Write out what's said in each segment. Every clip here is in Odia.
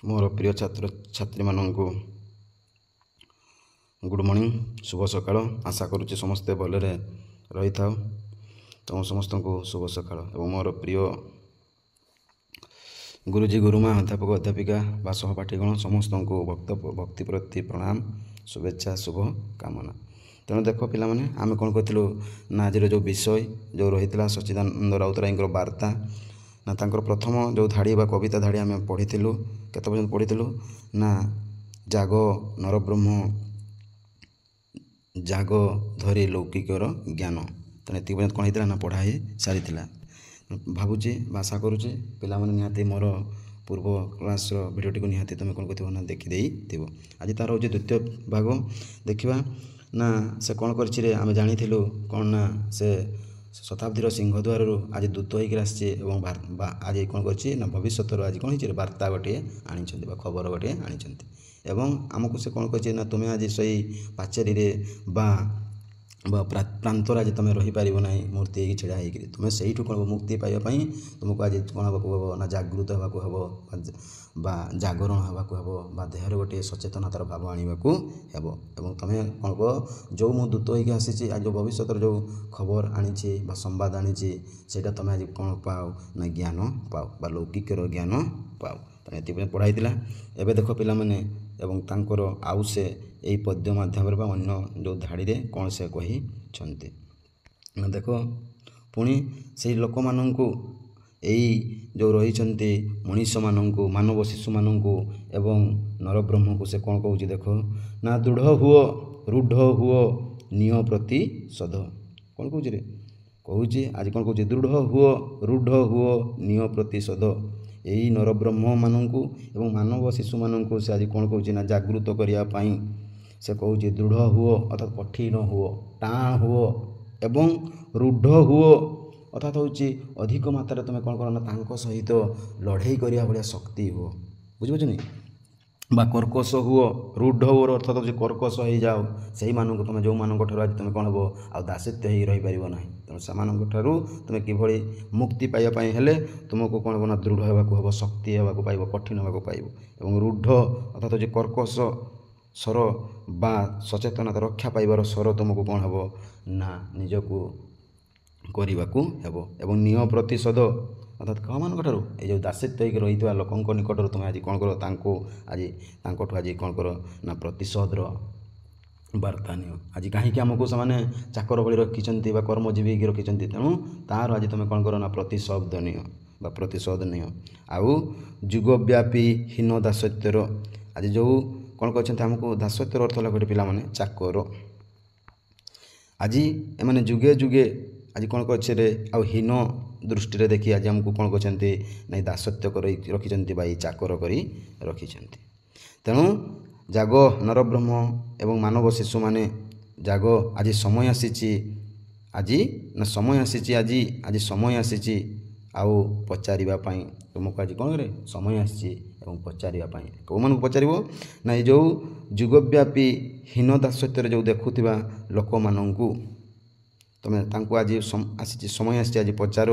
मोर प्रिय छात्र छात्री मानू गुड मॉर्निंग शुभ सकाळ। आशा करुच्चे समस्ते भलरे रही था। तुम समस्त को शुभ सकाळ। और मोर प्रिय गुरुजी गुरुमा अध्यापक अध्यापिका बा सहपाठीगण समस्त को भक्ति प्रति प्रणाम शुभेच्छा शुभ कामना। तेणु देख पाने आम कौन कहूँ ना आज जो विषय जो रही सच्चिदानंद राउतराय वार्ता ना तांकर प्रथम जो धाड़ी बा कविता धाड़ी आम पढ़ी केत पर्यंत पढ़ी ना जाग नरब्रह्म जाग धरी लौकिकर ज्ञान। तेणु ये पर्यंत कौन होता ना पढ़ाई सारी भावुची आशा करुचे पिला निहाती मोर पूर्व क्लास भिडियोटी को निहाती तुम कौन कहते ना देखीदे थो। आज तार हूँ द्वितीय भाग देखा ना से कौन कर आम जानी कौन ना से शताब्दीर सिंहद्वार आज दूत होकर आसी आज कौन कर भविष्य आज कौन हो वार्ता गोटे आनी खबर गोटे आनी आमको से कौन कर ना तुम्हें आज सही पाचेरी प्रांतर आज तुम रहीपर ना मूर्ति छिड़ा हो तुम से कौन मुक्ति पाइबापी तुमको आज कौन हाँ ना जागृत होगा हम जागरण होगा देहर गोटे सचेतनतार भाव आने को तुम कौन कह जो मु दूत होकर आसी आज जो भविष्य जो खबर आनी संवाद आनी से तुम आज कौन पाओ ना ज्ञान पाओ लौकिकर ज्ञान पाओ। ये पढ़ाई एवं देख पाने एवं तांकर आउ से यही पद्य माध्यम अन्य जो धाड़ी रे कौन से कही ना देख पुणी से लोक मानू यही जो रही मनीष मानू मानव शिशु मानू एवं नरब्रह्म को से कौन कहूँ देख ना दृढ़ हुओ रूढ़ हुओ निय प्रति सद कौन कहूँ रे कहूँ आज कौन कहूँ दृढ़ हुओ रूढ़ हुओ निय प्रति सद यही नरब्रह्म मानू एवं मानव शिशु मानू से आज कौन कहूँ ना जागृत करने से कहूँ दृढ़ हुओ अर्थात कठिन हुओ टाण हुओ एवं रूढ़ हुओ अर्थात हूँ अधिक मात्रा तुम कौन कर सहित लड़े करने भाया शक्ति हो बुझीपार नहीं कर्कश हुओ रूढ़ हुओ अर्थात हूँ कर्कश हो जाओ से मानू तुम जो मान आज तुम कौन हम आ दासित्व हो रही पार ना तेणु से तुम किभली मुक्ति पाइबापी हेले तुमको कौन हम दृढ़ होगा हम शक्ति होगा पाइब कठिन होगा पाइब और रूढ़ अर्थात हूँ कर्कश स्वर बा सचेतनता रक्षा पाइबार स्वर तुमको कौन हम ना निजको करने को एवं निय प्रतिशोध अर्थात कह मान ये जो दासित्व होकर रही लोक निकटर तुम आज कौन कर आज आज कौन कर ना प्रतिशोधर वार्ता नियो आज कहीं आमको से चाकर भली रखिंट कर्मजीवी रखिंट तेणु तार आज तुम कौन कर ना प्रतिशब्द नियो प्रतिशोध नियो आउ जुगव्यापी हीन दासत्वर आज जो कौन कहते आमको दासत्वर अर्थ गोटे पिला माने चाकर आज एम जुगे जुगे आज कौन करे आउ हीन दृष्टि देखी आज आमको कौन कहते ना दासत्व कर रखिंट चाकर कर रखिंट तेणु जाग नरब्रह्म एवं मानव शिशु माने जाग आज समय आसी आज ना समय आसी आज समय आसी आउ पचारिबापी तुमको आज कौन करे समय आसी पचारिबापी कौ मान पचार ना ये जो जुगव्यापी हीन दासत्व जो देखुवा लोक मानू तुम तांको आज आसी समय आसी आज पचार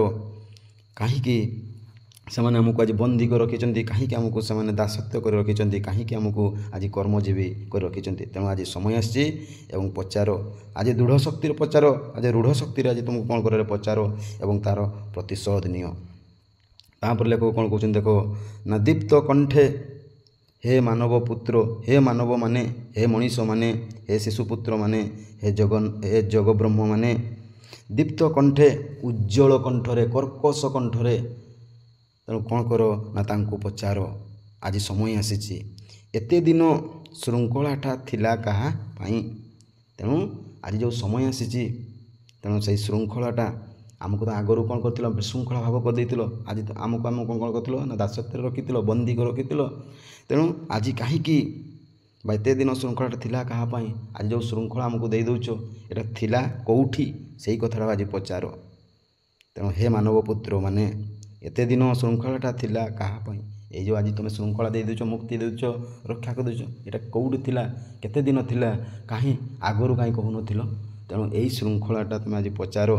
कहीं से आमको आज बंदी कर रखिंट कहीं आमको से दासत्व कर रखिंट कहीं आमको आज कर्मजीवी कर रखिंट तेणु आज समय आसी पचार आज दृढ़ शक्ति पचार आज रूढ़ शक्ति आज तुमको कौन कर पचार एवं तार प्रतिशोध नियो। तापर लेख कौन कहते देख ना दीप्त कंठे हे मानव पुत्र हे मानव माने हे मनीष माने हे शिशुपुत्र माने हे जग ब्रह्म माने दीप्त कंठे उज्जवल कंठरे कर्कश कंठरे तेणु कौन कर ना तांको पचार आज समय आसी एत दिन श्रृंखलाटा थिला कहा पाई तेणु आज जो समय आसी तेणु से श्रृंखलाटा आमको तो आगरू कौन कर विशृंखला भाव कर आज तो आमको आम कौन कर ना दासत्व रखी बंदी कर रखी तेणु आज कहीं एत दिन श्रृंखलाटा थिला कहा पाई आज जो श्रृंखला आमको दे दौच एटा थिला कौठी से कथा आज पचार तेणु हे मानव पुत्र माने एत दिन श्रृंखलाटा थिला कहा पाई ये जो आज तुम श्रृंखला दे दौच मुक्ति देच रक्षा कर दौच यहाँ कौटी थिला केते दिन थिला कहीं आगरू कहीं कहून तेणु यही श्रृंखलाटा तुम आज पचार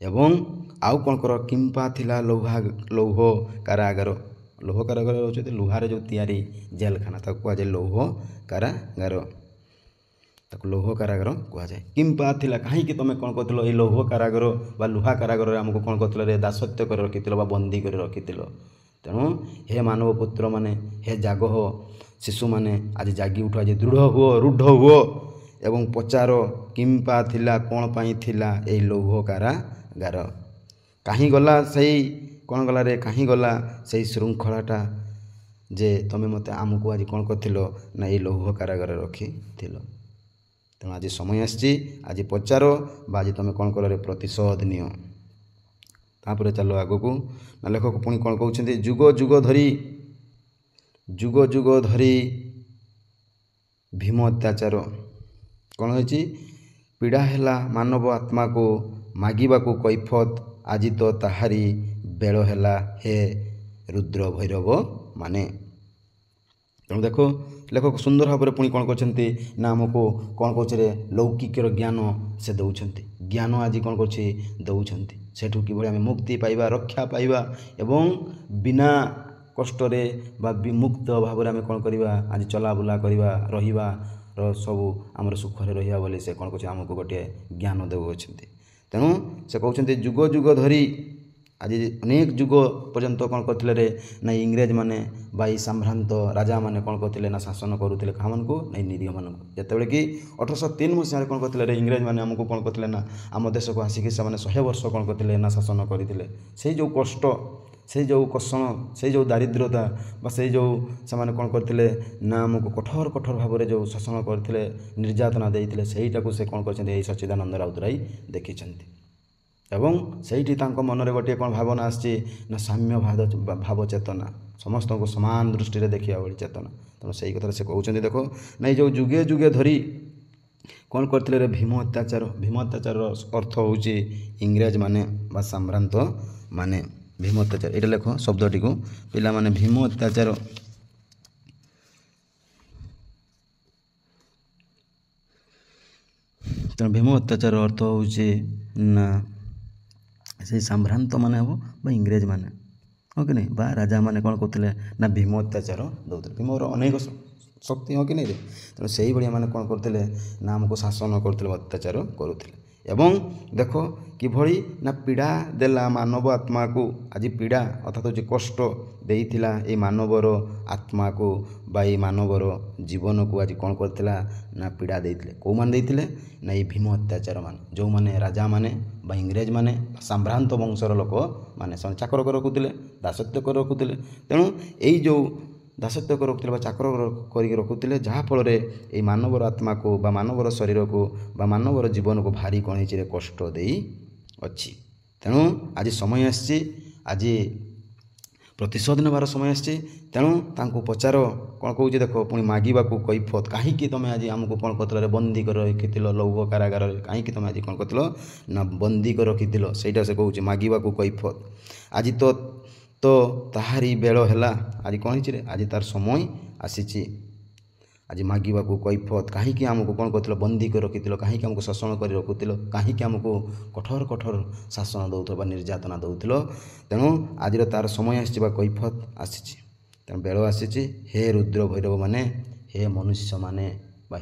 एवं आउ कौन कर किंपा थिला लौह कारागार ଲୌହ କାରାଗାର ହେଉଛନ୍ତି ଲୁହାରେ ଯେଉଁ ତିଆରି ଜେଲଖାନା, ତାକୁ କୁହାଯାଏ ଲୌହ କାରାଗାର, ତାକୁ ଲୌହ କାରାଗାର କୁହାଯାଏ। କିମ୍ପା ଥିଲା, କାହିଁକି ତୁମେ କ'ଣ କରୁଥିଲ ଏଇ ଲୌହ କାରାଗାର ବା ଲୁହା କାରାଗାରରେ ଆମକୁ କ'ଣ କରୁଥିଲ ରେ ଦାସତ୍ୟ କରି ରଖିଥିଲ ବା ବନ୍ଦୀ କରି ରଖିଥିଲ। ତେଣୁ ହେ ମାନବ ପୁତ୍ରମାନେ, ହେ ଜାଗ ହୋ ଶିଶୁମାନେ, ଆଜି ଜାଗି ଉଠ, ଆଜି ଦୃଢ଼ ହୁଅ, ରୁଢ଼ ହୁଅ ଏବଂ ପଚାର କିମ୍ପା ଥିଲା, କ'ଣ ପାଇଁ ଥିଲା ଏଇ ଲୌହ କାରାଗାର। କାହିଁ ଗଲା ସେଇ କ'ଣ ଗଲା ରେ, କାହିଁ ଗଲା ସେଇ ଶୃଙ୍ଖଳାଟା ଯେ ତୁମେ ମୋତେ ଆମକୁ ଆଜି କ'ଣ କରିଥିଲ ନା ଏଇ ଲୌହ କାରାଗାରରେ ରଖିଥିଲ। ତେଣୁ ଆଜି ସମୟ ଆସିଛି, ଆଜି ପଚାର ବା ଆଜି ତୁମେ କ'ଣ କଲ ରେ ପ୍ରତିଶୋଧ ନିଅ। ତାପରେ ଚାଲ ଆଗକୁ ନା ଲେଖକ ପୁଣି କ'ଣ କହୁଛନ୍ତି, ଯୁଗ ଯୁଗ ଧରି ଭୀମ ଅତ୍ୟାଚାର କ'ଣ ହୋଇଛି, ପୀଡ଼ା ହେଲା ମାନବ ଆତ୍ମାକୁ, ମାଗିବାକୁ କୈଫତ ଆଜି ତ ତାହାରି ବେଳ ହେଲା, ହେ ରୁଦ୍ର ଭୈରବ ମାନେ। ତେଣୁ ଦେଖ ଲେଖକ ସୁନ୍ଦର ଭାବରେ ପୁଣି କ'ଣ କରୁଛନ୍ତି ନା ଆମକୁ କ'ଣ କହୁଛି ରେ ଲୌକିକର ଜ୍ଞାନ ସେ ଦେଉଛନ୍ତି, ଜ୍ଞାନ ଆଜି କ'ଣ କରୁଛି ଦେଉଛନ୍ତି, ସେଠୁ କିଭଳି ଆମେ ମୁକ୍ତି ପାଇବା, ରକ୍ଷା ପାଇବା ଏବଂ ବିନା କଷ୍ଟରେ ବା ବିମୁକ୍ତ ଭାବରେ ଆମେ କ'ଣ କରିବା ଆଜି ଚଲାବୁଲା କରିବା, ରହିବାର ସବୁ ଆମର ସୁଖରେ ରହିବା ବୋଲି ସେ କ'ଣ କରୁଛି ଆମକୁ ଗୋଟିଏ ଜ୍ଞାନ ଦେଉଅଛନ୍ତି। ତେଣୁ ସେ କହୁଛନ୍ତି ଯୁଗ ଯୁଗ ଧରି, ଆଜି ଅନେକ ଯୁଗ ପର୍ଯ୍ୟନ୍ତ କ'ଣ କରୁଥିଲେ ରେ ନା ଇଂରେଜମାନେ ବା ଏଇ ସମ୍ଭ୍ରାନ୍ତ ରାଜାମାନେ କ'ଣ କରୁଥିଲେ ନା ଶାସନ କରୁଥିଲେ କାହାମାନଙ୍କୁ ନା ଏଇ ନିରୀହମାନଙ୍କୁ। ଯେତେବେଳେ କି 1803 ମସିହାରେ କ'ଣ କରୁଥିଲେ ରେ ଇଂରେଜମାନେ ଆମକୁ କ'ଣ କରୁଥିଲେ ନା ଆମ ଦେଶକୁ ଆସିକି ସେମାନେ 100 ବର୍ଷ କ'ଣ କରିଥିଲେ ନା ଶାସନ କରିଥିଲେ। ସେଇ ଯେଉଁ କଷ୍ଟ, ସେଇ ଯେଉଁ କଷଣ, ସେଇ ଯେଉଁ ଦାରିଦ୍ର୍ୟତା ବା ସେଇ ଯେଉଁ ସେମାନେ କ'ଣ କରିଥିଲେ ନା ଆମକୁ କଠୋର ଭାବରେ ଯେଉଁ ଶାସନ କରିଥିଲେ, ନିର୍ଯାତନା ଦେଇଥିଲେ, ସେଇଟାକୁ ସେ କ'ଣ କରିଛନ୍ତି ଏଇ ସଚ୍ଚିଦାନନ୍ଦ ରାଉତରାୟ ଦେଖିଛନ୍ତି। ଏବଂ ସେଇଠି ତାଙ୍କ ମନରେ ଗୋଟିଏ କ'ଣ ଭାବନା ଆସିଛି ନା ସାମ୍ୟ ଭାବ ଚେତନା, ସମସ୍ତଙ୍କୁ ସମାନ ଦୃଷ୍ଟିରେ ଦେଖିବା ଭଳି ଚେତନା। ତେଣୁ ସେଇ କଥାରେ ସେ କହୁଛନ୍ତି ଦେଖ ନା ଏଇ ଯେଉଁ ଯୁଗେ ଯୁଗେ ଧରି କ'ଣ କରିଥିଲେ ରେ ଭୀମ ଅତ୍ୟାଚାର। ଭୀମ ଅତ୍ୟାଚାରର ଅର୍ଥ ହେଉଛି ଇଂରେଜମାନେ ବା ସମ୍ଭ୍ରାନ୍ତ ମାନେ। ଭୀମ ଅତ୍ୟାଚାର ଏଇଟା ଲେଖ ଶବ୍ଦଟିକୁ ପିଲାମାନେ, ଭୀମ ଅତ୍ୟାଚାର ତେଣୁ ଭୀମ ଅତ୍ୟାଚାର ଅର୍ଥ ହେଉଛି ନା ସେଇ ସମ୍ଭ୍ରାନ୍ତ ମାନେ ହେବ ବା ଇଂରେଜମାନେ, ହଁ କି ନାହିଁ, ବା ରାଜାମାନେ କ'ଣ କରୁଥିଲେ ନା ଭୀମ ଅତ୍ୟାଚାର ଦେଉଥିଲେ। ଭୀମର ଅନେକ ଶକ୍ତି, ହଁ କି ନାହିଁ ରେ। ତେଣୁ ସେଇଭଳିଆ ମାନେ କ'ଣ କରୁଥିଲେ ନା ଆମକୁ ଶାସନ କରୁଥିଲେ, ଅତ୍ୟାଚାର କରୁଥିଲେ। ଏବଂ ଦେଖ କିଭଳି ନା ପୀଡ଼ା ଦେଲା ମାନବ ଆତ୍ମାକୁ, ଆଜି ପୀଡ଼ା ଅର୍ଥାତ୍ ହେଉଛି କଷ୍ଟ ଦେଇଥିଲା ଏଇ ମାନବର ଆତ୍ମାକୁ ବା ଏଇ ମାନବର ଜୀବନକୁ ଆଜି କ'ଣ କରିଥିଲା ନା ପୀଡ଼ା ଦେଇଥିଲେ। କେଉଁମାନେ ଦେଇଥିଲେ ନା ଏଇ ଭୀମ ଅତ୍ୟାଚାର ମାନେ, ଯେଉଁମାନେ ରାଜାମାନେ ବା ଇଂରେଜମାନେ ସମ୍ଭ୍ରାନ୍ତ ବଂଶର ଲୋକମାନେ ସେମାନେ ଚାକର କରି ରଖୁଥିଲେ, ଦାସତ୍ୱ କରି ରଖୁଥିଲେ। ତେଣୁ ଏଇ ଯେଉଁ ଦାସତ୍ୱ କରି ରଖୁଥିଲେ ବା ଚାକର କରିକି ରଖୁଥିଲେ, ଯାହାଫଳରେ ଏଇ ମାନବର ଆତ୍ମାକୁ ବା ମାନବର ଶରୀରକୁ ବା ମାନବର ଜୀବନକୁ ଭାରି କ'ଣ ହେଇଛି କଷ୍ଟ ଦେଇ ଅଛି। ତେଣୁ ଆଜି ସମୟ ଆସିଛି, ଆଜି ପ୍ରତିଶୋଧ ନେବାର ସମୟ ଆସିଛି। ତେଣୁ ତାଙ୍କୁ ପଚାର, କ'ଣ କହୁଛି ଦେଖ, ପୁଣି ମାଗିବାକୁ କୈଫତ, କାହିଁକି ତୁମେ ଆଜି ଆମକୁ କ'ଣ କରିଥିଲ ବନ୍ଦୀ କରି ରଖିଥିଲ ଲୌହ କାରାଗାରରେ, କାହିଁକି ତୁମେ ଆଜି କ'ଣ କରିଥିଲ ନା ବନ୍ଦୀ କରି ରଖିଥିଲ, ସେଇଟା ସେ କହୁଛି ମାଗିବାକୁ କୈଫତ ଆଜି ତ ତାହାରି ବେଳ ହେଲା। ଆଜି କ'ଣ ହେଇଛି ରେ, ଆଜି ତାର ସମୟ ଆସିଛି। ଆଜି ମାଗିବାକୁ କୈଫତ, କାହିଁକି ଆମକୁ କ'ଣ କରୁଥିଲ ବନ୍ଦୀ କରି ରଖିଥିଲ, କାହିଁକି ଆମକୁ ଶୋଷଣ କରି ରଖୁଥିଲ, କାହିଁକି ଆମକୁ କଠୋର ଶାସନ ଦେଉଥିଲ ବା ନିର୍ଯାତନା ଦେଉଥିଲ। ତେଣୁ ଆଜିର ତାର ସମୟ ଆସିଛି ବା କୈଫତ ଆସିଛି। ତେଣୁ ବେଳ ଆସିଛି, ହେ ରୁଦ୍ର ଭୈରବ ମାନେ, ହେ ମନୁଷ୍ୟମାନେ ବା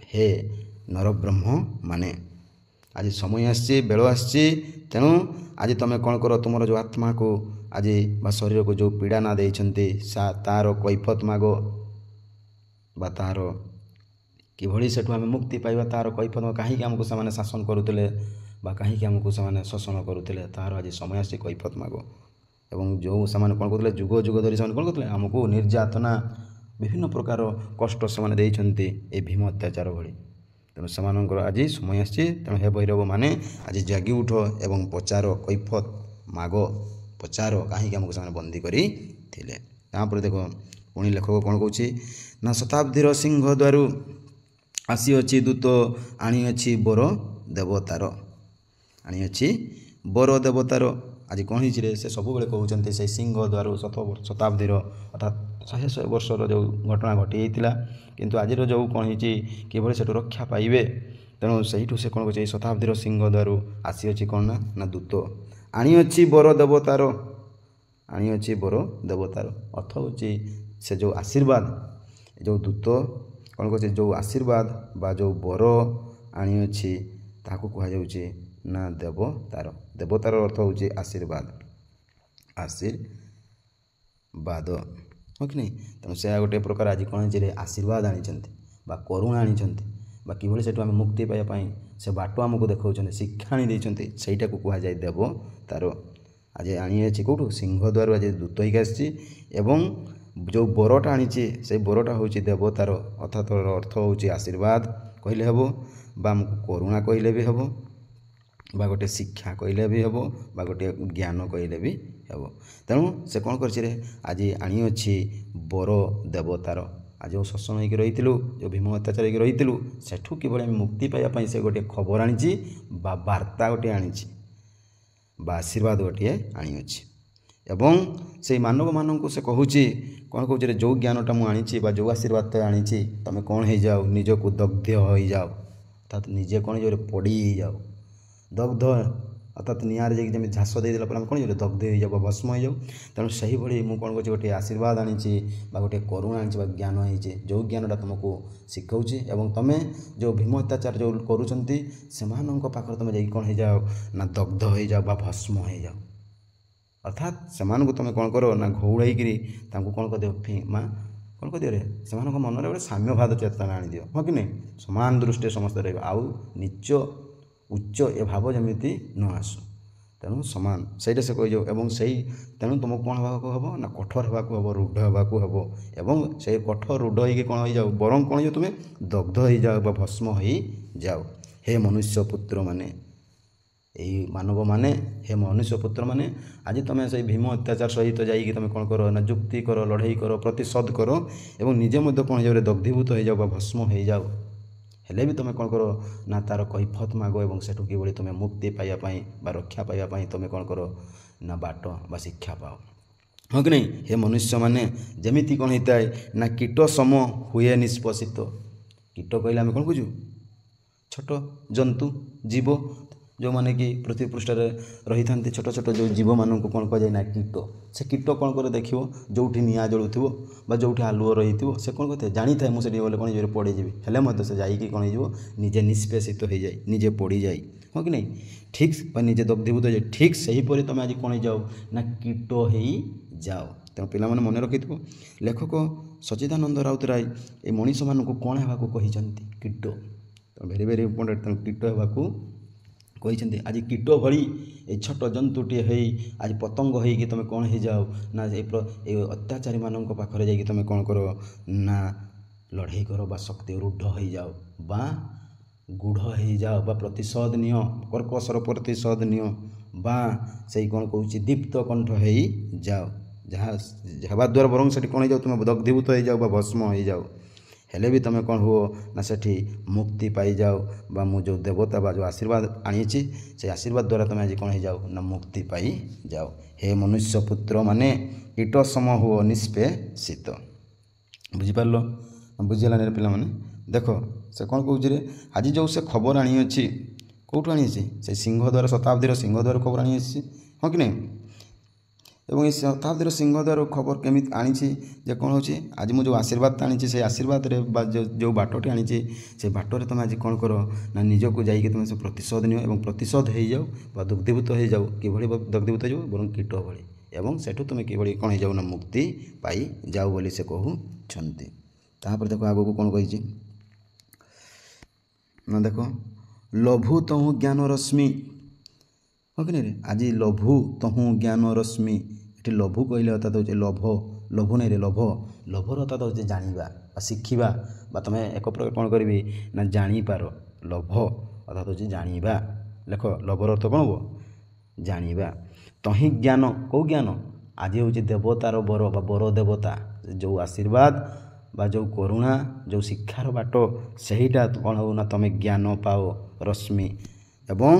ହେ ନରବ୍ରହ୍ମ ମାନେ, ଆଜି ସମୟ ଆସିଛି, ବେଳ ଆସିଛି। ତେଣୁ ଆଜି ତୁମେ କ'ଣ କର, ତୁମର ଯେଉଁ ଆତ୍ମାକୁ ଆଜି ବା ଶରୀରକୁ ଯେଉଁ ପୀଡ଼ା ନା ଦେଇଛନ୍ତି ତାର କୈଫତ ମାଗ ବା ତାହାର କିଭଳି ସେଠୁ ଆମେ ମୁକ୍ତି ପାଇବା, ତାହାର କୈଫତ, କାହିଁକି ଆମକୁ ସେମାନେ ଶାସନ କରୁଥିଲେ ବା କାହିଁକି ଆମକୁ ସେମାନେ ଶୋଷଣ କରୁଥିଲେ, ତାହାର ଆଜି ସମୟ ଆସିଛି, କୈଫତ ମାଗ। ଏବଂ ଯେଉଁ ସେମାନେ କ'ଣ କରୁଥିଲେ ଯୁଗ ଯୁଗ ଧରି ସେମାନେ କ'ଣ କରୁଥିଲେ ଆମକୁ ନିର୍ଯାତନା, ବିଭିନ୍ନ ପ୍ରକାର କଷ୍ଟ ସେମାନେ ଦେଇଛନ୍ତି ଏ ଭୀମ ଅତ୍ୟାଚାର ଭଳି। ତେଣୁ ସେମାନଙ୍କର ଆଜି ସମୟ ଆସିଛି। ତେଣୁ ହେ ଭୈରବ ମାନେ ଆଜି ଜାଗି ଉଠ ଏବଂ ପଚାର, କୈଫତ ମାଗ, ପଚାର କାହିଁକି ଆମକୁ ସେମାନେ ବନ୍ଦୀ କରିଥିଲେ। ତାପରେ ଦେଖ ପୁଣି ଲେଖକ କ'ଣ କହୁଛି ନା ଶତାବ୍ଦୀର ସିଂହ ଦ୍ୱାରୁ ଆସିଅଛି ଦୂତ, ଆଣିଅଛି ବର ଦେବତାର, ଆଣିଅଛି ବର ଦେବତାର। ଆଜି କ'ଣ ହେଇଛି ରେ, ସେ ସବୁବେଳେ କହୁଛନ୍ତି ସେଇ ସିଂହ ଦ୍ୱାରୁ ଶତାବ୍ଦୀର ଅର୍ଥାତ୍ 100 ବର୍ଷର ଯେଉଁ ଘଟଣା ଘଟିଯାଇଥିଲା, କିନ୍ତୁ ଆଜିର ଯେଉଁ କ'ଣ ହେଇଛି କିଭଳି ସେଠୁ ରକ୍ଷା ପାଇବେ। ତେଣୁ ସେଇଠୁ ସେ କ'ଣ କହୁଛି, ଏଇ ଶତାବ୍ଦୀର ସିଂହ ଦ୍ୱାରୁ ଆସିଅଛି କ'ଣ ନା ଦୂତ, ଆଣିଅଛି ବର ଦେବତାର। ଆଣିଅଛି ବର ଦେବତାର। ଅର୍ଥ ହେଉଛି ସେ ଯେଉଁ ଆଶୀର୍ବାଦ, ଯେଉଁ ଦୂତ କ'ଣ କରୁଛି, ଯେଉଁ ଆଶୀର୍ବାଦ ବା ଯେଉଁ ବର ଆଣିଅଛି ତାହାକୁ କୁହାଯାଉଛି ନା ଦେବତାର। ଦେବତାର ଅର୍ଥ ହେଉଛି ଆଶୀର୍ବାଦ, ଆଶୀର୍ବାଦ, ହଁ କି ନାହିଁ। ତେଣୁ ସେ ଗୋଟିଏ ପ୍ରକାର ଆଜି କ'ଣ ହେଇଛି ରେ ଆଶୀର୍ବାଦ ଆଣିଛନ୍ତି ବା କରୁଣା ଆଣିଛନ୍ତି ବା କିଭଳି ସେଠୁ ଆମେ ମୁକ୍ତି ପାଇବା ପାଇଁ ସେ ବାଟ ଆମକୁ ଦେଖାଉଛନ୍ତି, ଶିକ୍ଷା ଆଣି ଦେଇଛନ୍ତି, ସେଇଟାକୁ କୁହାଯାଏ ଦେବତାର। ଆଜି ଆଣିଅଛି କେଉଁଠୁ, ସିଂହଦ୍ୱାରରୁ ଆଜି ଦୂତ ହେଇକି ଆସିଛି ଏବଂ ଯେଉଁ ବରଟା ଆଣିଛି ସେଇ ବରଟା ହେଉଛି ଦେବତାର। ଅର୍ଥାତ୍ ଅର୍ଥ ହେଉଛି ଆଶୀର୍ବାଦ କହିଲେ ହେବ ବା ଆମକୁ କରୁଣା କହିଲେ ବି ହେବ ବା ଗୋଟିଏ ଶିକ୍ଷା କହିଲେ ବି ହେବ ବା ଗୋଟିଏ ଜ୍ଞାନ କହିଲେ ବି ହେବ। ତେଣୁ ସେ କ'ଣ କରିଛି ରେ ଆଜି ଆଣିଅଛି ବର ଦେବତାର। ଆଜି ଯେଉଁ ଶୋଷଣ ହେଇକି ରହିଥିଲୁ, ଯେଉଁ ଭୀମ ଅତ୍ୟାଚାର ହେଇକି ରହିଥିଲୁ, ସେଠୁ କିଭଳି ଆମେ ମୁକ୍ତି ପାଇବା ପାଇଁ ସେ ଗୋଟିଏ ଖବର ଆଣିଛି ବା ବାର୍ତ୍ତା ଗୋଟିଏ ଆଣିଛି ବା ଆଶୀର୍ବାଦ ଗୋଟିଏ ଆଣିଅଛି। ଏବଂ ସେଇ ମାନବମାନଙ୍କୁ ସେ କହୁଛି କ'ଣ କହୁଛି ରେ, ଯେଉଁ ଜ୍ଞାନଟା ମୁଁ ଆଣିଛି ବା ଯେଉଁ ଆଶୀର୍ବାଦଟା ଆଣିଛି ତୁମେ କ'ଣ ହେଇଯାଅ, ନିଜକୁ ଦଗ୍ଧ ହେଇଯାଅ। ଅର୍ଥାତ୍ ନିଜେ କ'ଣ ହେଇଯାଉ, ପୋଡ଼ି ହେଇଯାଉ, ଦଗ୍ଧ ଅର୍ଥାତ୍ ନିଆଁରେ ଯାଇକି ଯେମିତି ଝାସ ଦେଇଦେଲା ପରେ ଆମେ କ'ଣ ହେଇଯାଉ, ଦଗ୍ଧ ହେଇଯାଉ ବା ଭସ୍ମ ହେଇଯାଉ। ତେଣୁ ସେହିଭଳି ମୁଁ କ'ଣ କରୁଛି, ଗୋଟିଏ ଆଶୀର୍ବାଦ ଆଣିଛି ବା ଗୋଟିଏ କରୁଣା ଆଣିଛି ବା ଜ୍ଞାନ ହେଇଛି, ଯେଉଁ ଜ୍ଞାନଟା ତୁମକୁ ଶିଖାଉଛି ଏବଂ ତୁମେ ଯେଉଁ ଭୀମ ଅତ୍ୟାଚାର ଯେଉଁ କରୁଛନ୍ତି ସେମାନଙ୍କ ପାଖରେ ତୁମେ ଯାଇକି କ'ଣ ହେଇଯାଅ ନା ଦଗ୍ଧ ହେଇଯାଅ ବା ଭସ୍ମ ହେଇଯାଅ। ଅର୍ଥାତ୍ ସେମାନଙ୍କୁ ତୁମେ କ'ଣ କର ନା ଘଉଡ଼ାଇକିରି ତାଙ୍କୁ କ'ଣ କରିଦିଅ, କ'ଣ କରିଦିଅ ରେ, ସେମାନଙ୍କ ମନରେ ଗୋଟେ ସାମ୍ୟବାଦ ଚେତନା ଆଣିଦିଅ, ହଁ କି ନାହିଁ। ସମାନ ଦୃଷ୍ଟିରେ ସମସ୍ତେ ରହିବେ, ଆଉ ନିଚ ଉଚ୍ଚ ଏ ଭାବ ଯେମିତି ନ ଆସୁ। ତେଣୁ ସମାନ ସେଇଟା ସେ କହିଯାଉ ଏବଂ ତେଣୁ ତୁମକୁ କ'ଣ ହେବାକୁ ହେବ ନା କଠୋର ହେବାକୁ ହେବ, ରୁଢ଼ ହେବାକୁ ହେବ ଏବଂ ସେଇ କଠୋର ରୁଢ଼ ହେଇକି କ'ଣ ହେଇଯାଉ, ବରଂ କ'ଣ ହେଇଯାଉ ତୁମେ ଦଗ୍ଧ ହେଇଯାଉ ବା ଭସ୍ମ ହେଇଯାଉ। ହେ ମନୁଷ୍ୟ ପୁତ୍ରମାନେ, ଏଇ ମାନବମାନେ, ହେ ମନୁଷ୍ୟ ପୁତ୍ରମାନେ, ଆଜି ତୁମେ ସେଇ ଭୀମ ଅତ୍ୟାଚାର ସହିତ ଯାଇକି ତୁମେ କ'ଣ କର ନା ଯୁକ୍ତି କର, ଲଢ଼େଇ କର, ପ୍ରତିଶୋଧ କର ଏବଂ ନିଜେ ମଧ୍ୟ କ'ଣ ହେଇଯାଉ ଦଗ୍ଧୀଭୂତ ହେଇଯାଉ ବା ଭସ୍ମ ହେଇଯାଉ। ହେଲେ ବି ତୁମେ କ'ଣ କର ନା ତା'ର କୈଫତ ମାଗ ଏବଂ ସେଠୁ କିଭଳି ତୁମେ ମୁକ୍ତି ପାଇବା ପାଇଁ ବା ରକ୍ଷା ପାଇବା ପାଇଁ ତୁମେ କ'ଣ କର ନା ବାଟ ବା ଶିକ୍ଷା ପାଅ, ହଁ କି ନାହିଁ। ହେ ମନୁଷ୍ୟମାନେ, ଯେମିତି କ'ଣ ହେଇଥାଏ ନା କୀଟ ସମ ହୁଏ ନିଷ୍ପେଷିତ। କୀଟ କହିଲେ ଆମେ କ'ଣ ବୁଝୁ, ଛୋଟ ଜନ୍ତୁ ଜୀବ ଯେଉଁମାନେ କି ପୃଥିବୀ ପୃଷ୍ଠରେ ରହିଥାନ୍ତି, ଛୋଟ ଛୋଟ ଯେଉଁ ଜୀବମାନଙ୍କୁ କ'ଣ କୁହାଯାଏ ନା କୀଟ। ସେ କୀଟ କ'ଣ করে ଦେଖିବ, ଯେଉଁଠି ନିଆଁ ଜଳୁଥିବ ବା ଯେଉଁଠି ଆଲୁଅ ରହିଥିବ ସେ କ'ଣ କରିଥାଏ, ଜାଣିଥାଏ ମୁଁ ସେଠି ଗଲେ କ'ଣ ହେଇଯିବ ପଡ଼ିଯିବି, ହେଲେ ମଧ୍ୟ ସେ ଯାଇକି କ'ଣ ହେଇଯିବ ନିଜେ ନିଷ୍ପେଷିତ ହେଇଯାଏ, ନିଜେ ପଡ଼ିଯାଏ, ହଁ କି ନାହିଁ। ଠିକ୍ ବା ନିଜେ ଦଗ୍ଧୀଭୂତ ହେଇଯାଏ। ଠିକ୍ ସେହିପରି ତୁମେ ଆଜି କ'ଣ ହେଇଯାଉ ନା କୀଟ ହେଇଯାଅ। ତେଣୁ ପିଲାମାନେ ମନେ ରଖିଥିବ, ଲେଖକ ସଚ୍ଚିଦାନନ୍ଦ ରାଉତରାୟ ଏ ମଣିଷମାନଙ୍କୁ କ'ଣ ହେବାକୁ କହିଛନ୍ତି, କୀଟ। ତେଣୁ ଭେରି ଭେରି ଇମ୍ପୋର୍ଟାଣ୍ଟ, ତେଣୁ କୀଟ ହେବାକୁ କହିଛନ୍ତି। ଆଜି କୀଟ ଭଳି ଏ ଛୋଟ ଜନ୍ତୁଟିଏ ହେଇ ଆଜି ପତଙ୍ଗ ହେଇକି ତୁମେ କ'ଣ ହେଇଯାଉ ନା ଏ ଅତ୍ୟାଚାରୀମାନଙ୍କ ପାଖରେ ଯାଇକି ତୁମେ କ'ଣ କର ନା ଲଢ଼େଇ କର ବା ଶକ୍ତି ରୁଢ଼ ହେଇଯାଅ ବା ଗୂଢ଼ ହେଇଯାଅ ବା ପ୍ରତିଶୋଧ ନିଅ, କର୍କଶର ପ୍ରତିଶୋଧ ନିଅ ବା ସେଇ କ'ଣ କହୁଛି ଦୀପ୍ତ କଣ୍ଠ ହେଇଯାଅ, ଯାହା ହେବା ଦ୍ୱାରା ବରଂ ସେଠି କ'ଣ ହେଇଯାଉ ତୁମେ ଦଗ୍ଧୀଭୂତ ହେଇଯାଉ ବା ଭସ୍ମ ହେଇଯାଉ। ହେଲେ ବି ତୁମେ କ'ଣ ହୁଅ ନା ସେଠି ମୁକ୍ତି ପାଇଯାଅ ବା ମୁଁ ଯେଉଁ ଦେବତା ବା ଯେଉଁ ଆଶୀର୍ବାଦ ଆଣିଛି ସେଇ ଆଶୀର୍ବାଦ ଦ୍ୱାରା ତୁମେ ଆଜି କ'ଣ ହେଇଯାଉ ନା ମୁକ୍ତି ପାଇଯାଅ। ହେ ମନୁଷ୍ୟ ପୁତ୍ରମାନେ, କୀଟ ସମ ହୁଅ ନିଷ୍ପେଷିତ। ବୁଝିପାରିଲ, ବୁଝିହେଲାନି ପିଲାମାନେ। ଦେଖ ସେ କ'ଣ କହୁଛି ରେ, ଆଜି ଯେଉଁ ସେ ଖବର ଆଣିଅଛି, କେଉଁଠୁ ଆଣିଅଛି, ସେ ସିଂହଦ୍ୱାର, ଶତାବ୍ଦୀର ସିଂହଦ୍ୱାର ଖବର ଆଣିଅଛି, ହଁ କି ନାହିଁ। ଏବଂ এই ଶତାବ୍ଦୀର ସିଂହଦ୍ୱାର ଖବର କେମିତି ଆଣିଛି ଯେ କ'ଣ ହେଉଛି, ଆଜି ମୁଁ ଯେଉଁ ଆଶୀର୍ବାଦଟା ଆଣିଛି ସେଇ ଆଶୀର୍ବାଦରେ ବା ଯେଉଁ ବାଟଟି ଆଣିଛି ସେଇ ବାଟରେ ତୁମେ ଆଜି କ'ଣ କର ନା ନିଜକୁ ଯାଇକି ତୁମେ ସେ ପ୍ରତିଶୋଧ ନିଅ ଏବଂ ପ୍ରତିଶୋଧ ହେଇଯାଉ ବା ଦଗ୍ଧୀଭୂତ ହେଇଯାଉ। କିଭଳି ଦଗ୍ଧୀଭୂତ ହେଇଯାଉ, ବରଂ କୀଟ ଭଳି, ଏବଂ ସେଠୁ ତୁମେ କିଭଳି କ'ଣ ହେଇଯାଉ ନା ମୁକ୍ତି ପାଇଯାଉ ବୋଲି ସେ କହୁଛନ୍ତି। ତାପରେ ଦେଖ ଆଗକୁ କ'ଣ କହିଛି ନା, ଦେଖ ଲଭୁ ତହୁଁ ଜ୍ଞାନ ରଶ୍ମି, ହଁ କି ନାହିଁ। ଆଜି ଲଭୁ ତହୁଁ ଜ୍ଞାନ ରଶ୍ମି, ଏଠି ଲଭୁ କହିଲେ ଅର୍ଥାତ୍ ହେଉଛି ଲୋଭ, ଲୋଭ ନାହିଁ ରେ, ଲୋଭର ଅର୍ଥାତ୍ ହେଉଛି ଜାଣିବା ବା ଶିଖିବା ବା ତୁମେ ଏକ ପ୍ରକାର କ'ଣ କରିବି ନା ଜାଣିପାର। ଲୋଭ ଅର୍ଥାତ୍ ହେଉଛି ଜାଣିବା। ଲେଖ, ଲୋଭର ଅର୍ଥ କ'ଣ ହେବ, ଜାଣିବା। ତହିଁ ଜ୍ଞାନ, କେଉଁ ଜ୍ଞାନ, ଆଜି ହେଉଛି ଦେବତାର ବର ବା ବର ଦେବତା, ଯେଉଁ ଆଶୀର୍ବାଦ ବା ଯେଉଁ କରୁଣା, ଯେଉଁ ଶିକ୍ଷାର ବାଟ, ସେଇଟା କ'ଣ ହେଉ ନା ତୁମେ ଜ୍ଞାନ ପାଅ ରଶ୍ମି। ଏବଂ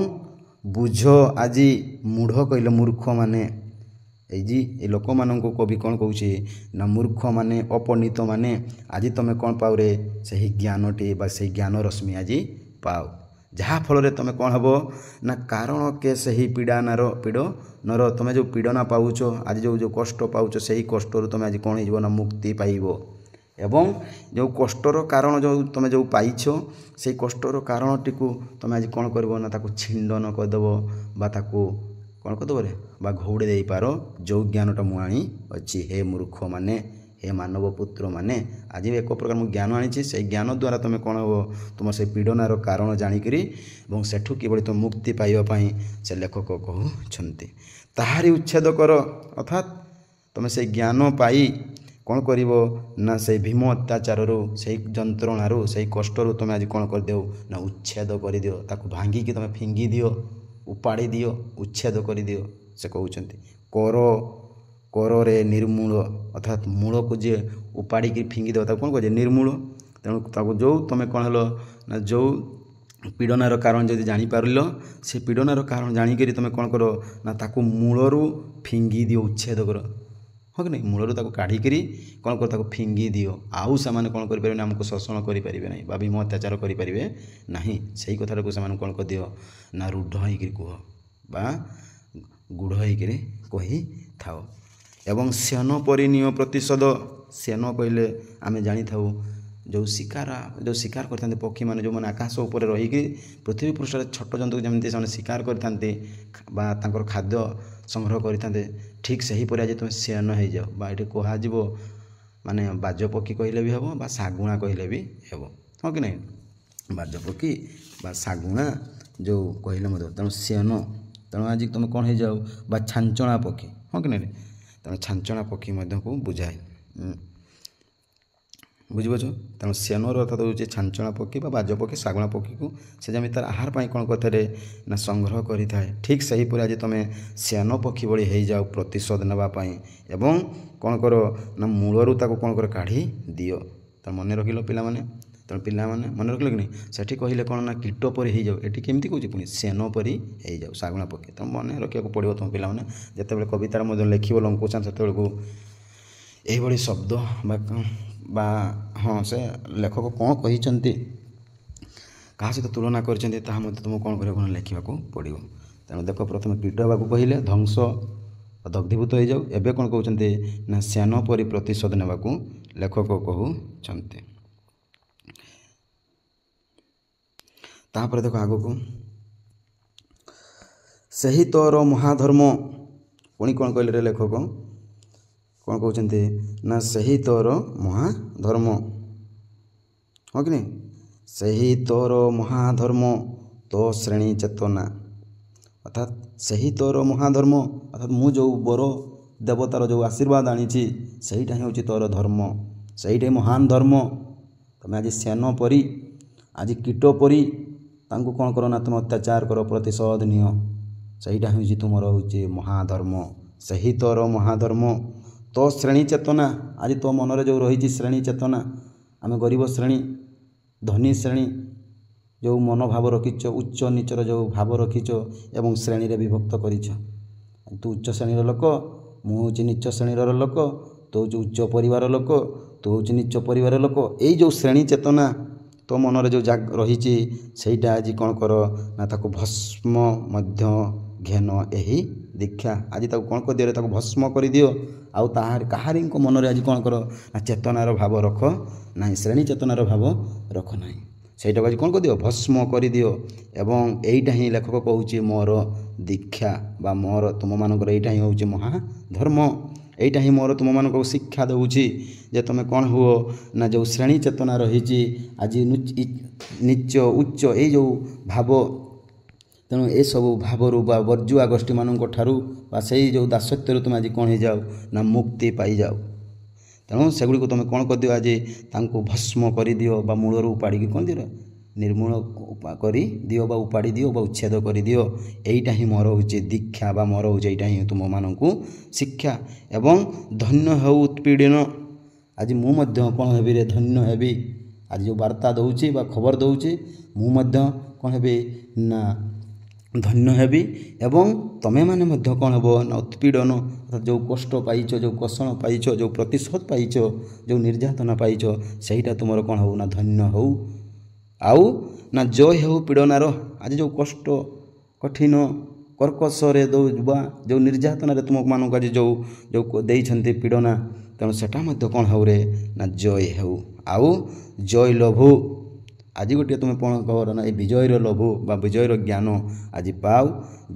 ବୁଝ, ଆଜି ମୂଢ଼ କହିଲେ ମୂର୍ଖମାନେ, ଏ ଲୋକମାନଙ୍କୁ କବି କ'ଣ କହୁଛି ନା ମୂର୍ଖମାନେ, ଅପଣ୍ଡିତମାନେ, ଆଜି ତୁମେ କ'ଣ ପାଉରେ ସେହି ଜ୍ଞାନଟି ବା ସେହି ଜ୍ଞାନ ରଶ୍ମି ଆଜି ପାଅ। ଯାହାଫଳରେ ତୁମେ କ'ଣ ହେବ ନା କାରଣ କେ ସେହି ପୀଡ଼ନର ତୁମେ ଯେଉଁ ପୀଡ଼ନା ପାଉଛ ଆଜି ଯେଉଁ କଷ୍ଟ ପାଉଛ ସେହି କଷ୍ଟରୁ ତୁମେ ଆଜି କ'ଣ ହେଇଯିବ ନା ମୁକ୍ତି ପାଇବ। ଏବଂ ଯେଉଁ କଷ୍ଟର କାରଣ ତୁମେ ଯେଉଁ ପାଇଛ ସେଇ କଷ୍ଟର କାରଣଟିକୁ ତୁମେ ଆଜି କ'ଣ କରିବ ନା ତାକୁ ଛିଣ୍ଡନ କରିଦେବ ବା ତାକୁ କ'ଣ କରିଦେବ ବା ଘଉଡ଼େ ଦେଇପାର ଯେଉଁ ଜ୍ଞାନଟା ମୁଁ ଆଣି ଅଛି। ହେ ମୂର୍ଖମାନେ, ହେ ମାନବ ପୁତ୍ରମାନେ, ଆଜି ଏକ ପ୍ରକାର ମୁଁ ଜ୍ଞାନ ଆଣିଛି, ସେଇ ଜ୍ଞାନ ଦ୍ୱାରା ତୁମେ କ'ଣ ହେବ ତୁମ ସେଇ ପୀଡ଼ନାର କାରଣ ଜାଣିକରି ଏବଂ ସେଠୁ କିଭଳି ତୁମେ ମୁକ୍ତି ପାଇବା ପାଇଁ ସେ ଲେଖକ କହୁଛନ୍ତି। ତାହାରି ଉଚ୍ଛେଦ କର, ଅର୍ଥାତ୍ ତୁମେ ସେଇ ଜ୍ଞାନ ପାଇ କ'ଣ କରିବ ନା ସେଇ ଭୀମ ଅତ୍ୟାଚାରରୁ, ସେଇ ଯନ୍ତ୍ରଣାରୁ, ସେଇ କଷ୍ଟରୁ ତୁମେ ଆଜି କ'ଣ କରିଦିଅ ନା ଉଚ୍ଛେଦ କରିଦିଅ, ତାକୁ ଭାଙ୍ଗିକି ତୁମେ ଫିଙ୍ଗି ଦିଅ, ଉପାଡ଼ି ଦିଅ, ଉଚ୍ଛେଦ କରିଦିଅ। ସେ କହୁଛନ୍ତି କରରେ ନିର୍ମୂଳ, ଅର୍ଥାତ୍ ମୂଳକୁ ଯିଏ ଉପାଡ଼ିକି ଫିଙ୍ଗିଦେବ ତାକୁ କ'ଣ କୁହାଯାଏ ନିର୍ମୂଳ। ତେଣୁ ତାକୁ ଯେଉଁ ତୁମେ କ'ଣ ହେଲ ନା ଯେଉଁ ପୀଡ଼ନାର କାରଣ ଯଦି ଜାଣିପାରିଲ ସେ ପୀଡ଼ନାର କାରଣ ଜାଣିକରି ତୁମେ କ'ଣ କର ନା ତାକୁ ମୂଳରୁ ଫିଙ୍ଗି ଦିଅ, ଉଚ୍ଛେଦ କର, ହଁ କି ନାହିଁ, ମୂଳରୁ ତାକୁ କାଢ଼ିକରି କ'ଣ କର ତାକୁ ଫିଙ୍ଗି ଦିଅ। ଆଉ ସେମାନେ କ'ଣ କରିପାରିବେ ନା ଆମକୁ ଶୋଷଣ କରିପାରିବେ ନାହିଁ ବା ଭୀମ ଅତ୍ୟାଚାର କରିପାରିବେ ନାହିଁ। ସେଇ କଥାଟାକୁ ସେମାନଙ୍କୁ କ'ଣ କରିଦିଅ ନା ରୁଢ଼ ହେଇକରି କୁହ ବା ଗୁଢ଼ ହେଇକରି କହିଥାଅ। ଏବଂ ଶ୍ୟନ ପରି ନିଅ ପ୍ରତିଶୋଧ। ଶ୍ୟନ କହିଲେ ଆମେ ଜାଣିଥାଉ ଯେଉଁ ଶିକାର କରିଥାନ୍ତି ପକ୍ଷୀମାନେ, ଯେଉଁମାନେ ଆକାଶ ଉପରେ ରହିକି ପୃଥିବୀ ପୃଷ୍ଠରେ ଛୋଟ ଜନ୍ତୁକୁ ଯେମିତି ସେମାନେ ଶିକାର କରିଥାନ୍ତି ବା ତାଙ୍କର ଖାଦ୍ୟ ସଂଗ୍ରହ କରିଥାନ୍ତି, ଠିକ୍ ସେହିପରି ଆଜି ତୁମେ ଶ୍ୟନ ହେଇଯାଅ ବା ଏଠି କୁହାଯିବ ମାନେ ବାଜପକ୍ଷୀ କହିଲେ ବି ହେବ ବା ଶାଗୁଣା କହିଲେ ବି ହେବ, ହଁ କି ନାହିଁ, ବାଜପକ୍ଷୀ ବା ଶାଗୁଣା ଯେଉଁ କହିଲେ ମଧ୍ୟ। ତେଣୁ ଶ୍ୟନ, ତେଣୁ ଆଜି ତୁମେ କ'ଣ ହେଇଯାଉ ବା ଛାଞ୍ଚଣା ପକ୍ଷୀ, ହଁ କି ନାହିଁ, ତେଣୁ ଛାଞ୍ଚଣା ପକ୍ଷୀ ମଧ୍ୟକୁ ବୁଝାଏ, ବୁଝିପାରୁଛ। ତେଣୁ ଶ୍ୟନର ଅର୍ଥାৎ ହେଉଛି ଛାଞ୍ଚଣା ପକ୍ଷୀ ବା ବାଜପକ୍ଷୀ, ଶାଗୁଣା ପକ୍ଷୀକୁ ସେ ଯେମିତି ତାର ଆହାର ପାଇଁ କ'ଣ କରିଥାଏ ନା ସଂଗ୍ରହ କରିଥାଏ, ଠିକ୍ ସେହିପରି ଆଜି ତୁମେ ଶ୍ୟନ ପକ୍ଷୀ ଭଳି ହେଇଯାଉ ପ୍ରତିଶୋଧ ନେବା ପାଇଁ ଏବଂ କ'ଣ କର ନା ମୂଳରୁ ତାକୁ କ'ଣ କର କାଢ଼ି ଦିଅ। ତ ମନେ ରଖିଲ ପିଲାମାନେ, ତେଣୁ ପିଲାମାନେ ମନେ ରଖିଲ କି ନାହିଁ, ସେଠି କହିଲେ କ'ଣ ନା କୀଟ ପରି ହେଇଯାଉ, ଏଠି କେମିତି କହୁଛି ପୁଣି ଶ୍ୟନ ପରି ହେଇଯାଉ ଶାଗୁଣା ପକ୍ଷୀ। ତେଣୁ ମନେ ରଖିବାକୁ ପଡ଼ିବ ତୁମ ପିଲାମାନେ, ଯେତେବେଳେ କବିତାର ମଧ୍ୟ ଲେଖିବ ଲଙ୍କୁଚାନ୍ ସେତେବେଳକୁ ଏହିଭଳି ଶବ୍ଦ ବା ହଁ ସେ ଲେଖକ କ'ଣ କହିଛନ୍ତି, କାହା ସହିତ ତୁଳନା କରିଛନ୍ତି ତାହା ମଧ୍ୟ ତୁମକୁ କ'ଣ କରିବାକୁ ଲେଖିବାକୁ ପଡ଼ିବ। ତେଣୁ ଦେଖ, ପ୍ରଥମେ କୀଟ ହେବାକୁ କହିଲେ ଧ୍ୱଂସ ଦଗ୍ଧୀଭୂତ ହେଇଯାଉ, ଏବେ କ'ଣ କହୁଛନ୍ତି ନା ଶ୍ୟନ ପରି ପ୍ରତିଶୋଧ ନେବାକୁ ଲେଖକ କହୁଛନ୍ତି। ତାପରେ ଦେଖ ଆଗକୁ, ସେହି ତୋର ମହାଧର୍ମ, ପୁଣି କ'ଣ କହିଲେ ରେ ଲେଖକ, କ'ଣ କହୁଛନ୍ତି ନା ସେହି ତୋର ମହାଧର୍ମ, ହଁ କି ନାହିଁ, ସେହି ତୋର ମହାଧର୍ମ ତୋ ଶ୍ରେଣୀ ଚେତନା, ଅର୍ଥାତ୍ ସେହି ତୋର ମହାଧର୍ମ, ଅର୍ଥାତ୍ ମୁଁ ଯେଉଁ ବର ଦେବତାର ଯେଉଁ ଆଶୀର୍ବାଦ ଆଣିଛି ସେଇଟା ହିଁ ହେଉଛି ତୋର ଧର୍ମ, ସେଇଟା ହିଁ ମହାନ ଧର୍ମ। ତୁମେ ଆଜି ଶ୍ୟନ ପରି, ଆଜି କୀଟ ପରି ତାଙ୍କୁ କ'ଣ କର ନା ତୁମେ ଅତ୍ୟାଚାର କର, ପ୍ରତିଶୋଧ ନିଅ, ସେଇଟା ହେଉଛି ତୁମର ହେଉଛି ମହାଧର୍ମ। ସେହି ତୋର ମହାଧର୍ମ ତୋ ଶ୍ରେଣୀ ଚେତନା, ଆଜି ତୋ ମନରେ ଯେଉଁ ରହିଛି ଶ୍ରେଣୀ ଚେତନା, ଆମେ ଗରିବ ଶ୍ରେଣୀ, ଧନୀ ଶ୍ରେଣୀ, ଯେଉଁ ମନୋଭାବ ରଖିଛ, ଉଚ୍ଚ ନିଚର ଯେଉଁ ଭାବ ରଖିଛ ଏବଂ ଶ୍ରେଣୀରେ ବିଭକ୍ତ କରିଛ। ତୁ ଉଚ୍ଚ ଶ୍ରେଣୀର ଲୋକ, ମୁଁ ହେଉଛି ନିଚ ଶ୍ରେଣୀର ଲୋକ, ତୁ ହେଉଛି ଉଚ୍ଚ ପରିବାର ଲୋକ, ତୁ ହେଉଛି ନିଚ ପରିବାର ଲୋକ, ଏଇ ଯେଉଁ ଶ୍ରେଣୀ ଚେତନା ତୋ ମନରେ ଯେଉଁ ରହିଛି ସେଇଟା ଆଜି କ'ଣ କର ନା ତାକୁ ଭସ୍ମ ମଧ୍ୟ ଘେନ ଏହି ଦୀକ୍ଷା, ଆଜି ତାକୁ କ'ଣ କରିଦିଅ, ତାକୁ ଭସ୍ମ କରିଦିଅ। ଆଉ କାହାରିଙ୍କ ମନରେ ଆଜି କ'ଣ କର ନା ଚେତନାର ଭାବ ରଖ ନାହିଁ, ଶ୍ରେଣୀ ଚେତନାର ଭାବ ରଖ ନାହିଁ, ସେଇଟାକୁ ଆଜି କ'ଣ କରିଦିଅ, ଭସ୍ମ କରିଦିଅ। ଏବଂ ଏଇଟା ହିଁ ଲେଖକ କହୁଛି ମୋର ଦୀକ୍ଷା ବା ମୋର ତୁମମାନଙ୍କର ଏଇଟା ହିଁ ହେଉଛି ମହାଧର୍ମ, ଏଇଟା ହିଁ ମୋର ତୁମମାନଙ୍କୁ ଶିକ୍ଷା ଦେଉଛି ଯେ ତୁମେ କ'ଣ ହୁଅ ନା ଯେଉଁ ଶ୍ରେଣୀ ଚେତନା ରହିଛି ଆଜି ନିଚ ଉଚ୍ଚ ଏଇ ଯେଉଁ ଭାବ, ତେଣୁ ଏସବୁ ଭାବରୁ ବା ବର୍ଜୁଆ ଗୋଷ୍ଠୀମାନଙ୍କ ଠାରୁ ବା ସେଇ ଯେଉଁ ଦାସତ୍ୱରୁ ତୁମେ ଆଜି କ'ଣ ହେଇଯାଉ ନା ମୁକ୍ତି ପାଇଯାଉ। ତେଣୁ ସେଗୁଡ଼ିକୁ ତୁମେ କ'ଣ କରିଦିଅ, ଆଜି ତାଙ୍କୁ ଭସ୍ମ କରିଦିଅ ବା ମୂଳରୁ ଉପାଡ଼ିକି କ'ଣ ଦିଅ, ନିର୍ମୂଳ କରିଦିଅ ବା ଉପାଡ଼ି ଦିଅ ବା ଉଚ୍ଛେଦ କରିଦିଅ। ଏଇଟା ହିଁ ମୋର ହେଉଛି ଦୀକ୍ଷା ବା ମୋର ହେଉଛି ଏଇଟା ହିଁ ତୁମମାନଙ୍କୁ ଶିକ୍ଷା। ଏବଂ ଧନ୍ୟ ହେଉ ଉତ୍ପୀଡ଼ନ, ଆଜି ମୁଁ ମଧ୍ୟ କ'ଣ ହେବି ରେ ଧନ୍ୟ ହେବି, ଆଜି ଯେଉଁ ବାର୍ତ୍ତା ଦେଉଛି ବା ଖବର ଦେଉଛି ମୁଁ ମଧ୍ୟ କ'ଣ ହେବି ନା ଧନ୍ୟ ହେବି। ଏବଂ ତୁମେମାନେ ମଧ୍ୟ କ'ଣ ହେବ ନା ଉତ୍ପୀଡ଼ନ, ଅର୍ଥାତ୍ ଯେଉଁ କଷ୍ଟ ପାଇଛ, ଯେଉଁ କଷଣ ପାଇଛ, ଯେଉଁ ପ୍ରତିଶୋଧ ପାଇଛ, ଯେଉଁ ନିର୍ଯାତନା ପାଇଛ, ସେଇଟା ତୁମର କ'ଣ ହେଉ ନା ଧନ୍ୟ ହେଉ। ଆଉ ନା ଜୟ ହେଉ ପୀଡ଼ନାର। ଆଜି ଯେଉଁ କଷ୍ଟ କଠିନ କର୍କଶରେ ବା ଯେଉଁ ନିର୍ଯାତନାରେ ତୁମମାନଙ୍କୁ ଆଜି ଯେଉଁ ଦେଇଛନ୍ତି ପୀଡ଼ନା, ତେଣୁ ସେଟା ମଧ୍ୟ କ'ଣ ହେଉରେ ନା ଜୟ ହେଉ। ଆଉ ଜୟ ଲଭୁ। ଆଜି ଗୋଟିଏ ତୁମେ କ'ଣ କର ନା ଏଇ ବିଜୟର ଲଭୁ ବା ବିଜୟର ଜ୍ଞାନ ଆଜି ପାଉ।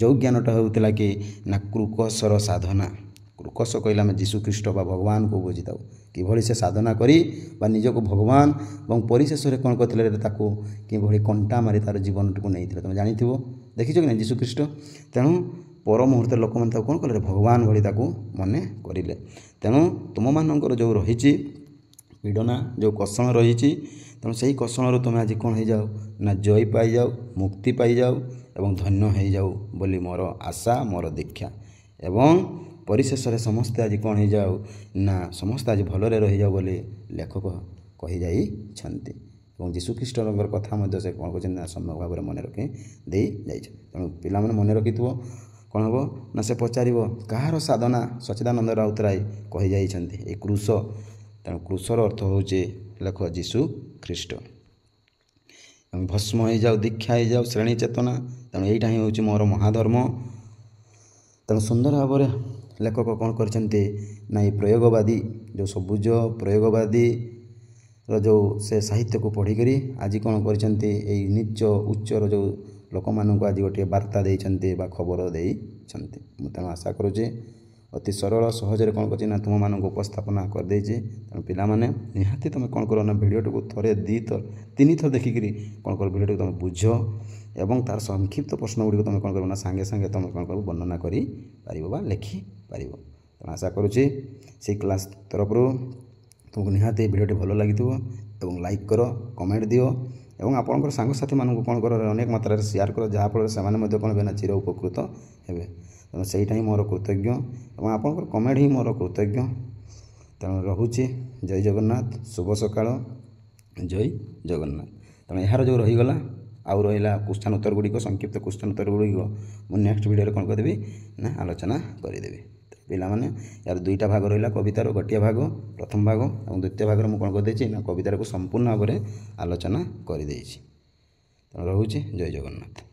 ଯେଉଁ ଜ୍ଞାନଟା ହେଉଥିଲା କି ନା କୃକସର ସାଧନା। କୃକସ କହିଲେ ଆମେ ଯୀଶୁଖ୍ରୀଷ୍ଟ ବା ଭଗବାନଙ୍କୁ ବୁଝିଥାଉ। କିଭଳି ସେ ସାଧନା କରି ବା ନିଜକୁ ଭଗବାନ ଏବଂ ପରିଶେଷରେ କ'ଣ କରିଥିଲେ ତାକୁ କିଭଳି କଣ୍ଟା ମାରି ତା'ର ଜୀବନଟିକୁ ନେଇଥିଲେ ତୁମେ ଜାଣିଥିବ, ଦେଖିଛ କି ନାହିଁ ଯୀଶୁଖ୍ରୀଷ୍ଟ। ତେଣୁ ପର ମୁହୂର୍ତ୍ତରେ ଲୋକମାନେ ତାକୁ କ'ଣ କଲେ, ଭଗବାନ ଭଳି ତାକୁ ମନେ କରିଲେ। ତେଣୁ ତୁମମାନଙ୍କର ଯେଉଁ ରହିଛି ପୀଡ଼ନା, ଯେଉଁ କଷଣ ରହିଛି, ତେଣୁ ସେହି କଷଣରୁ ତୁମେ ଆଜି କ'ଣ ହେଇଯାଉ ନା ଜୟ ପାଇଯାଉ, ମୁକ୍ତି ପାଇଯାଉ ଏବଂ ଧନ୍ୟ ହେଇଯାଉ ବୋଲି ମୋର ଆଶା, ମୋର ଦୀକ୍ଷା। ଏବଂ ପରିଶେଷରେ ସମସ୍ତେ ଆଜି କ'ଣ ହେଇଯାଉ ନା ସମସ୍ତେ ଆଜି ଭଲରେ ରହିଯାଉ ବୋଲି ଲେଖକ କହିଯାଇଛନ୍ତି। ଏବଂ ଯୀଶୁଖ୍ରୀଷ୍ଟଙ୍କର କଥା ମଧ୍ୟ ସେ କ'ଣ କରିଛନ୍ତି ନା ସମ୍ୟକ ଭାବରେ ମନେ ରଖି ଦେଇ ଯାଇଛନ୍ତି। ତେଣୁ ପିଲାମାନେ ମନେ ରଖିଥିବ କ'ଣ ହେବ ନା ସେ ପଚାରିବ କାହାର ସାଧନା। ସଚ୍ଚିଦାନନ୍ଦ ରାଉତରାୟ କହିଯାଇଛନ୍ତି ଏଇ କୃଷ। ତେଣୁ କୃଷର ଅର୍ଥ ହେଉଛି ଲେଖ ଯୀଶୁଖ୍ରୀଷ୍ଟ। ଏବଂ ଭସ୍ମ ହେଇଯାଉ, ଦୀକ୍ଷା ହେଇଯାଉ, ଶ୍ରେଣୀ ଚେତନା। ତେଣୁ ଏଇଟା ହିଁ ହେଉଛି ମୋର ମହାଧର୍ମ। ତେଣୁ ସୁନ୍ଦର ଭାବରେ ଲେଖକ କ'ଣ କରିଛନ୍ତି ନା ଏଇ ପ୍ରୟୋଗବାଦୀ ଯେଉଁ ସବୁଜ ପ୍ରୟୋଗବାଦୀର ଯେଉଁ ସେ ସାହିତ୍ୟକୁ ପଢ଼ିକରି ଆଜି କ'ଣ କରିଛନ୍ତି ଏଇ ନିଚ ଉଚ୍ଚର ଯେଉଁ ଲୋକମାନଙ୍କୁ ଆଜି ଗୋଟିଏ ବାର୍ତ୍ତା ଦେଇଛନ୍ତି ବା ଖବର ଦେଇଛନ୍ତି। ମୁଁ ତେଣୁ ଆଶା କରୁଛି ଅତି ସରଳ ସହଜରେ କ'ଣ କରୁଛି ନା ତୁମମାନଙ୍କୁ ଉପସ୍ଥାପନା କରିଦେଇଛି। ତେଣୁ ପିଲାମାନେ ନିହାତି ତୁମେ କ'ଣ କର ନା ଭିଡ଼ିଓଟିକୁ ଥରେ 2 ଥର 3 ଥର ଦେଖିକିରି କ'ଣ କର ଭିଡ଼ିଓଟିକୁ ତୁମେ ବୁଝ ଏବଂ ତା'ର ସଂକ୍ଷିପ୍ତ ପ୍ରଶ୍ନ ଗୁଡ଼ିକୁ ତୁମେ କ'ଣ କରିବ ନା ସାଙ୍ଗେ ସାଙ୍ଗେ ତୁମେ କ'ଣ କରିବ ବର୍ଣ୍ଣନା କରିପାରିବ ବା ଲେଖିପାରିବ। ତେଣୁ ଆଶା କରୁଛି ସେଇ କ୍ଲାସ୍ ତରଫରୁ ତୁମକୁ ନିହାତି এই ଭିଡ଼ିଓଟି ଭଲ ଲାଗିଥିବ ଏବଂ ଲାଇକ୍ କର, କମେଣ୍ଟ ଦିଅ ଏବଂ ଆପଣଙ୍କର ସାଙ୍ଗସାଥିମାନଙ୍କୁ କ'ଣ କର ଅନେକ ମାତ୍ରାରେ ସେୟାର କର, ଯାହାଫଳରେ ସେମାନେ ମଧ୍ୟ କ'ଣ ହେବେ ନା ଚିର ଉପକୃତ ହେବେ। ତେଣୁ ସେଇଟା ହିଁ ମୋର କୃତଜ୍ଞ ଏବଂ ଆପଣଙ୍କର କମେଣ୍ଟ ହିଁ ମୋର କୃତଜ୍ଞ। ତେଣୁ ରହୁଛି ଜୟ ଜଗନ୍ନାଥ, ଶୁଭ ସକାଳ, ଜୟ ଜଗନ୍ନାଥ। ତେଣୁ ଏହାର ଯେଉଁ ରହିଗଲା ଆଉ ରହିଲା କ୍ୱେଶ୍ଚନ୍ ଉତ୍ତର ଗୁଡ଼ିକ, ସଂକ୍ଷିପ୍ତ କ୍ୱେଶ୍ଚନ୍ ଉତ୍ତର ଗୁଡ଼ିକ ମୁଁ ନେକ୍ସଟ ଭିଡ଼ିଓରେ କ'ଣ କରିଦେବି ନା ଆଲୋଚନା କରିଦେବି। ପିଲାମାନେ ଏହାର 2ଟା ଭାଗ ରହିଲା, କବିତାର ଗୋଟିଏ ଭାଗ ପ୍ରଥମ ଭାଗ ଏବଂ ଦ୍ୱିତୀୟ ଭାଗରେ ମୁଁ କ'ଣ କରିଦେଇଛି ନା କବିତାକୁ ସମ୍ପୂର୍ଣ୍ଣ ଭାବରେ ଆଲୋଚନା କରିଦେଇଛି। ତେଣୁ ରହୁଛି ଜୟ ଜଗନ୍ନାଥ।